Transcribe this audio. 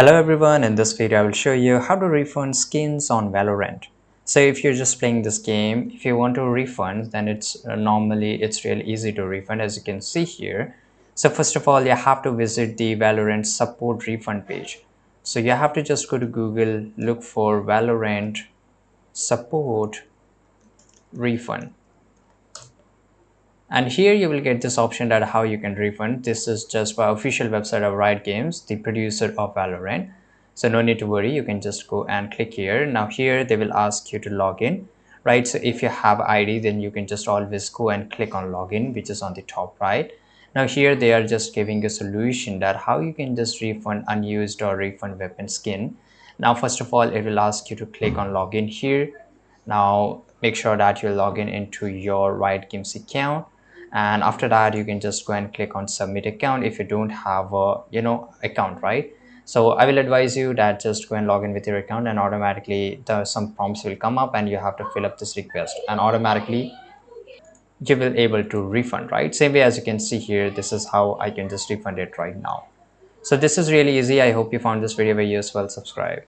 Hello everyone, in this video I will show you how to refund skins on Valorant. So if you're just playing this game, if you want to refund, then it's really easy to refund, as you can see here. So first of all, you have to visit the Valorant support refund page. So you have to just go to Google, look for Valorant support refund, and here you will get this option that how you can refund. This is just by official website of Riot Games, the producer of Valorant. So no need to worry, you can just go and click here. Now here they will ask you to log in, right? So if you have ID, then you can just always go and click on login, which is on the top right. Now here they are just giving a solution that how you can just refund unused or refund weapon skin. Now first of all, it will ask you to click on login here. Now make sure that you log in into your Riot Games account, and after that you can just go and click on submit account if you don't have a account, right? So I will advise you that just go and log in with your account, and automatically some prompts will come up and you have to fill up this request, and automatically you will able to refund, right? Same way as you can see here, this is how I can just refund it right now. So this is really easy. I hope you found this video very useful. Subscribe.